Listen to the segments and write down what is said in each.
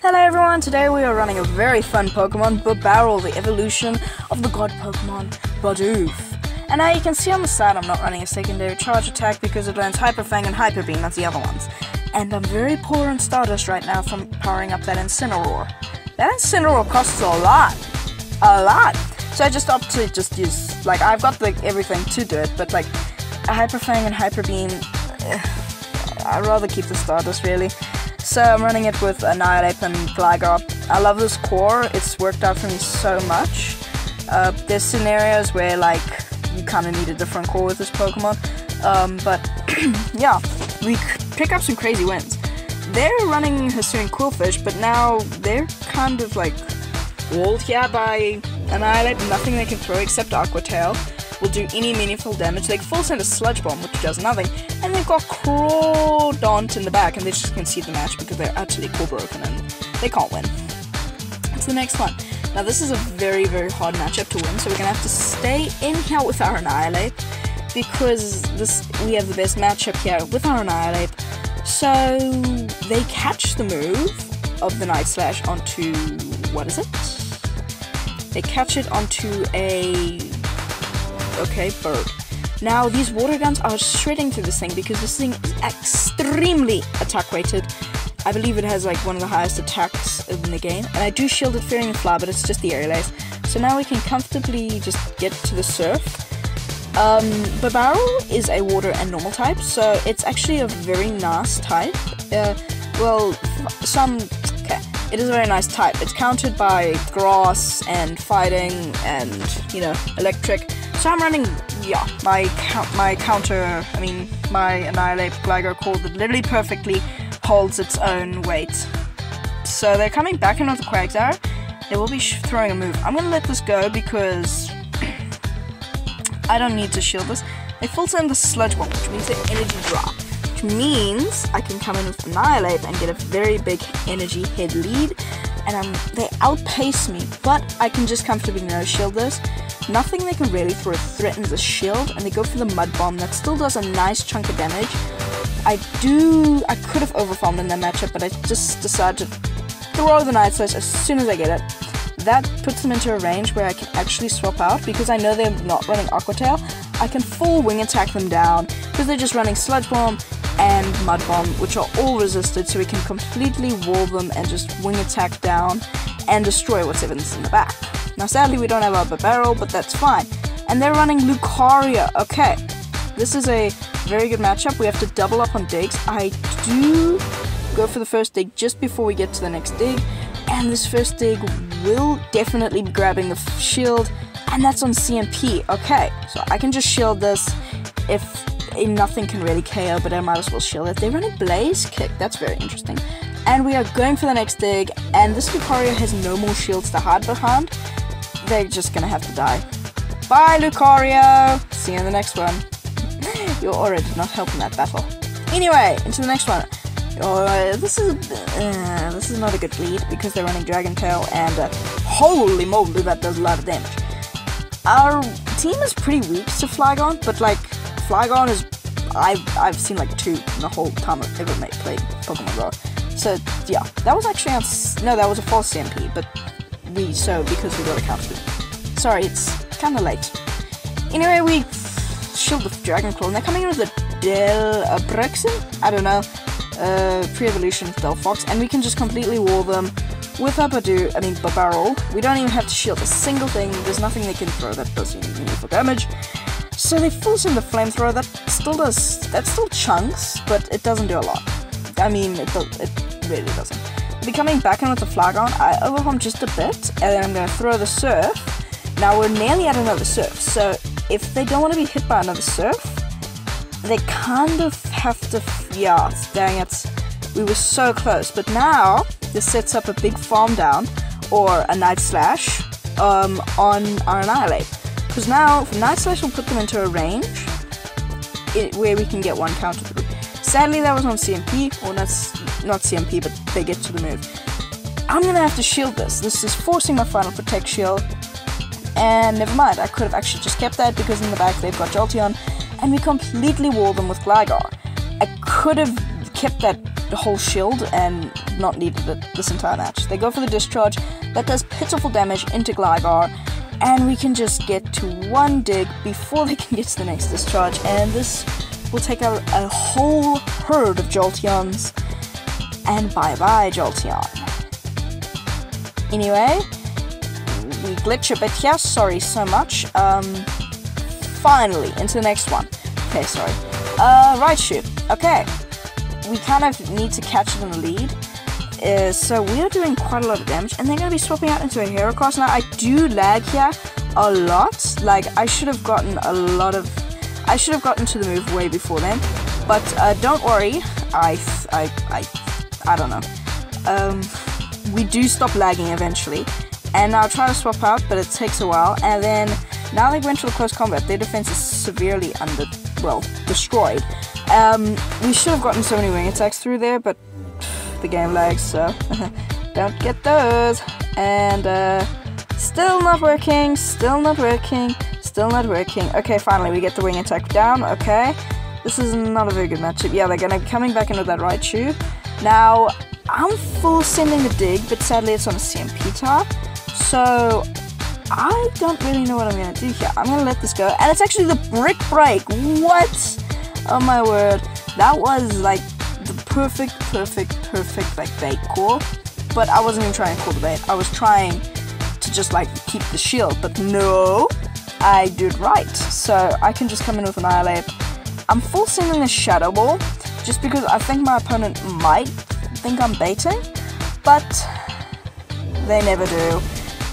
Hello everyone, today we are running a very fun Pokemon, Bibarel, the evolution of the god Pokemon, Bidoof. And now you can see on the side I'm not running a secondary charge attack because it learns Hyper Fang and Hyper Beam as the other ones. And I'm very poor on Stardust right now from powering up that Incineroar. That Incineroar costs a lot. So I just opt to just use, like, I've got like everything to do it, but like a Hyper Fang and Hyper Beam, I'd rather keep the Stardust really. So I'm running it with Annihilape and Gligar. I love this core, it's worked out for me so much. There's scenarios where like you kind of need a different core with this Pokemon, but yeah, we pick up some crazy wins. They're running Hisuian Qwilfish, but now they're kind of like walled here by Annihilape. Nothing they can throw except Aqua Tail will do any meaningful damage. They full send a Sludge Bomb, which does nothing, and they've got Crawdaunt in the back, and they just concede the match because they're utterly core broken and they can't win. It's the next one. Now this is a very, very hard matchup to win, so we're gonna have to stay in here with our Annihilape because we have the best matchup here with our Annihilape. So they catch the move of the Night Slash onto, what is it? They catch it onto a bird. Now these water guns are shredding through this thing because this thing is extremely attack weighted. I believe it has like one of the highest attacks in the game, and I do shield it fearing the fly, but it's just the Aerial Ace. So now we can comfortably just get to the surf. Bibarel is a water and normal type, so it's actually a very nice type. It is a very nice type. It's countered by grass and fighting and, you know, electric. So I'm running, my Annihilape Gligar core that literally perfectly holds its own weight. So they're coming back in with the Quagsire. They will be throwing a move. I'm going to let this go because I don't need to shield this. They full send the Sludge Bomb, which means they energy drop. Which means I can come in with Annihilape and get a very big energy head lead. And they outpace me, but I can just comfortably no-shield this. Nothing they can really throw threatens the shield, and they go for the Mud Bomb that still does a nice chunk of damage. I could have overwhelmed in that matchup, but I just decided to throw the Night Slash as soon as I get it. That puts them into a range where I can actually swap out, because I know they're not running Aqua Tail. I can full wing attack them down, because they're just running Sludge Bomb and Mud Bomb, which are all resisted, so we can completely wall them and just wing attack down and destroy whatever's in the back. Now sadly we don't have our Bibarel, but that's fine. And they're running Lucario. Okay, this is a very good matchup. We have to double up on digs. I do go for the first dig just before we get to the next dig, and this first dig will definitely be grabbing the shield, and that's on CMP. Okay, so I can just shield this if nothing can really KO, but I might as well shield it. They're running Blaze Kick. That's very interesting. And we are going for the next dig, and this Lucario has no more shields to hide behind. They're just gonna have to die. Bye, Lucario! See you in the next one. You're already not helping that battle. Anyway, into the next one. This is not a good lead because they're running Dragon Tail, and holy moly, that does a lot of damage. Our team is pretty weak to Flygon, but like Flygon is, I've seen like 2 in the whole time I've ever played Pokemon Go. So yeah, that was actually that was a false CMP, but because we got a counter. Sorry, it's kind of late. Anyway, we shield the Dragon Claw, and they're coming in with a Delbrexin? I don't know. Pre-evolution of Delphox, and we can just completely wall them with our Bibarel. We don't even have to shield a single thing. There's nothing they can throw that does any meaningful damage. So they full send the Flamethrower. That still chunks, but it doesn't do a lot. I mean, it really doesn't. Be coming back in with the Flygon. I overwhelm just a bit, and then I'm going to throw the Surf. Now we're nearly at another Surf, so if they don't want to be hit by another Surf, they kind of have to, dang it, we were so close. But now, this sets up a big farm down, or a Night Slash, on our Annihilape. Because now, Night Slash will put them into a range, where we can get one counter through. Sadly, that was on CMP, or not CMP, but they get to the move. I'm gonna have to shield this. This is forcing my Final Protect shield, and never mind, I could have actually just kept that because in the back they've got Jolteon, and we completely wall them with Gligar. I could have kept that whole shield and not needed it this entire match. They go for the discharge, that does pitiful damage into Gligar, and we can just get to one dig before they can get to the next discharge, and this will take out a whole herd of Jolteons, and bye-bye Jolteon. Anyway, we glitch a bit here, sorry so much. Finally, into the next one. Okay, sorry. Raichu. Okay, we kind of need to catch it in the lead. So we are doing quite a lot of damage, and they're going to be swapping out into a Heracross. Now, I do lag here a lot. Like, I should have gotten to the move way before then. But don't worry, I don't know. We do stop lagging eventually, and I'll try to swap out, but it takes a while. And then now they went to the close combat. Their defense is severely destroyed. We should have gotten so many wing attacks through there, but the game lags, so don't get those. And still not working, still not working, still not working. Okay, finally we get the wing attack down. Okay, this is not a very good matchup. Yeah, they're gonna be coming back into that Raichu. Now, I'm full sending the dig, but sadly it's on a CMP type, so I don't really know what I'm gonna do here. I'm gonna let this go, and it's actually the Brick Break. What? Oh my word, that was like the perfect like bait call, but I wasn't even trying to call the bait. I was trying to just like keep the shield, but no, I did right. So I can just come in with Annihilate. I'm full sending the Shadow Ball, just because I think my opponent might think I'm baiting, but they never do.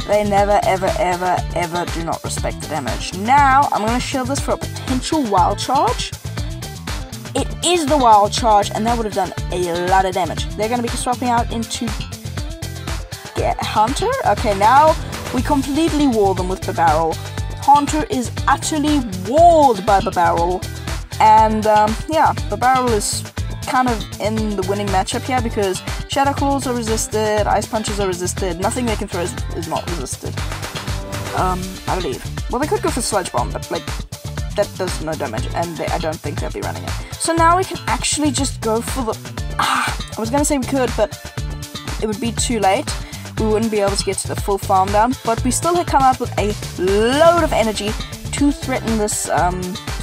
They never, ever do not respect the damage. Now, I'm going to shield this for a potential Wild Charge. It is the Wild Charge, and that would have done a lot of damage. They're going to be swapping out into Haunter. Okay, now we completely wall them with Barbarrel. Haunter is utterly walled by Barbarrel. And, yeah, Barbarrel is kind of in the winning matchup here because Shadow Claws are resisted, Ice Punches are resisted, nothing they can throw is not resisted. I believe. Well, they could go for Sludge Bomb, but like, that does no damage, and I don't think they'll be running it. So now we can actually just go for the... I was gonna say we could, but it would be too late. We wouldn't be able to get to the full farm down, but we still had come out with a load of energy to threaten this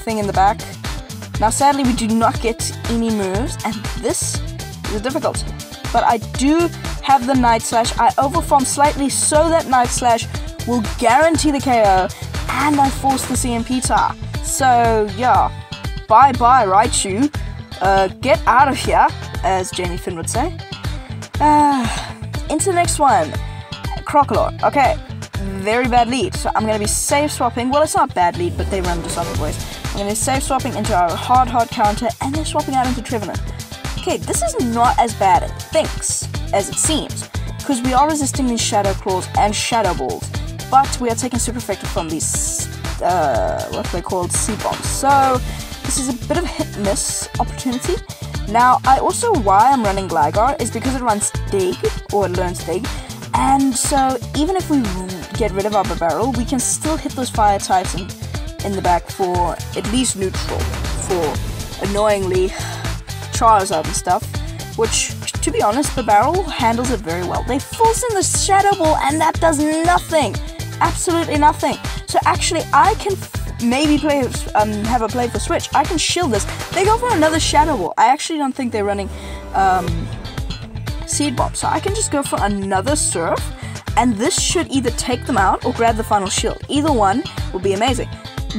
thing in the back. Now, sadly, we do not get any moves, and this is difficult. But I do have the Night Slash. I overfarm slightly so that Night Slash will guarantee the KO, and I force the CMP tar. So, yeah, bye-bye, Raichu. Get out of here, as Jamie Finn would say. Into the next one. Crocalor. Okay, very bad lead. So I'm going to be safe swapping. Well, it's not bad lead, but they run Disarming Voice. I'm going to be safe swapping into our hard counter, and they're swapping out into Trevenant. Okay, this is not as bad as it seems, because we are resisting these Shadow Claws and Shadow Balls, but we are taking super effective from these, what they're called, Seed Bombs. So, this is a bit of a hit-miss opportunity. Now, why I'm running Gligar is because it runs Dig, or it learns Dig, and so even if we get rid of our Barbarrel, we can still hit those fire types in the back for at least neutral, for annoyingly Charizard and stuff, which, to be honest, Barbarrel handles it very well. They force in the Shadow Ball, and that does nothing. Absolutely nothing. So actually, I can maybe have a play for Switch. I can shield this. They go for another Shadow Ball. I actually don't think they're running Seed Bomb, so I can just go for another Surf, and this should either take them out or grab the final shield. Either one will be amazing.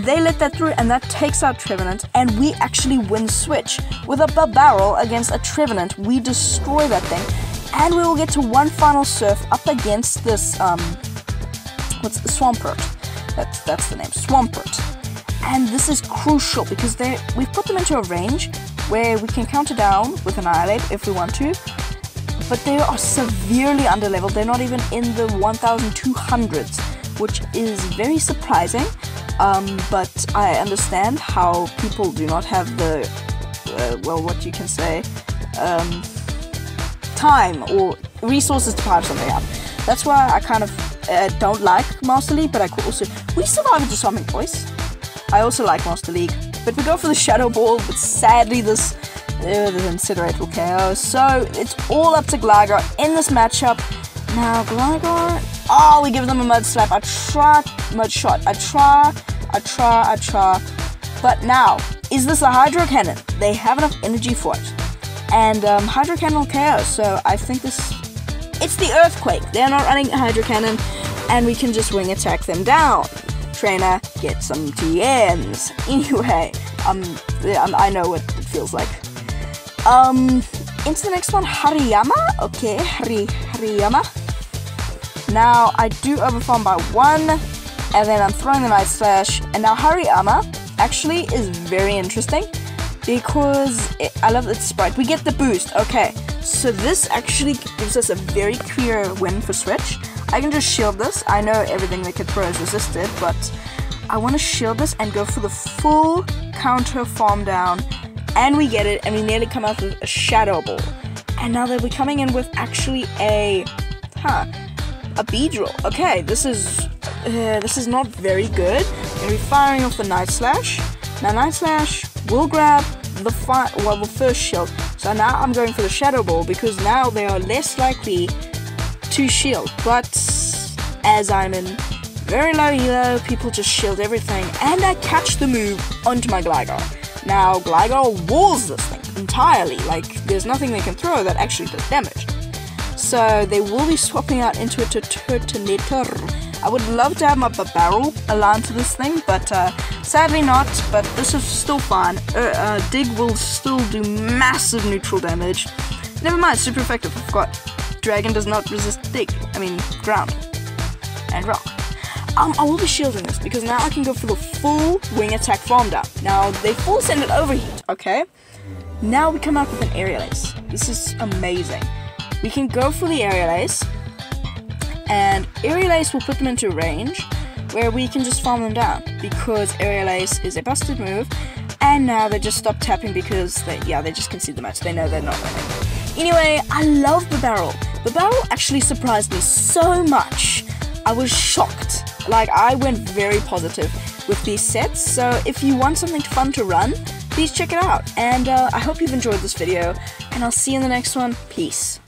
They let that through, and that takes out Trevenant, and we actually win Switch. With a Barbarrel against a Trevenant, we destroy that thing, and we will get to one final Surf up against this, what's the Swampert? That's the name, Swampert. And this is crucial, because we've put them into a range where we can counter down with Annihilate if we want to, but they are severely underleveled. They're not even in the 1200s, which is very surprising. But I understand how people do not have the, what you can say, time or resources to power something up. That's why I kind of don't like Master League, but we survive with Disarming Voice. I also like Master League, but we go for the Shadow Ball, but sadly this The Incinerate will KO. So it's all up to Gligar in this matchup. Now Gligar, oh, we give them a Mud Slap. I try Mud Shot. I try. But now, is this a Hydro Cannon? They have enough energy for it. And Hydro Cannon will KO. So I think it's the Earthquake. They're not running a Hydro Cannon, and we can just Wing Attack them down. Trainer, get some TMs. Anyway, I know what it feels like. Into the next one, Hariyama. Okay, Hariyama. Now, I do overfarm by 1, and then I'm throwing the Night Slash. And now Hariyama actually is very interesting, because I love its sprite. We get the boost, okay. So this actually gives us a very clear win for Switch. I can just shield this. I know everything they could throw is resisted, but I want to shield this and go for the full counter farm down. And we get it, and we nearly come out with a Shadow Ball. And now they'll be coming in with actually a Beedrill. Okay, this is not very good. I'm gonna be firing off the Night Slash. Now Night Slash will grab the first shield. So now I'm going for the Shadow Ball, because now they are less likely to shield. But as I'm in very low elo, people just shield everything, and I catch the move onto my Gligar. Now Gligar walls this thing entirely. Like, there's nothing they can throw that actually does damage. So they will be swapping out into a Turtonator. I would love to have my Barrel aligned to this thing, but sadly not. But this is still fine. Dig will still do massive neutral damage. Never mind, super effective. I forgot. Dragon does not resist Dig. I mean, ground and rock. I will be shielding this, because now I can go for the full Wing Attack farm down. Now they full send it overheat. Okay. Now we come out with an Aerial Ace. This is amazing. We can go for the Aerial Ace, and Aerial Ace will put them into range where we can just farm them down, because Aerial Ace is a busted move, and now they just stop tapping because they just concede the match. They know they're not winning. Anyway, I love the Barrel. The Barrel actually surprised me so much. I was shocked. Like, I went very positive with these sets, so if you want something fun to run, please check it out. And I hope you've enjoyed this video, and I'll see you in the next one. Peace.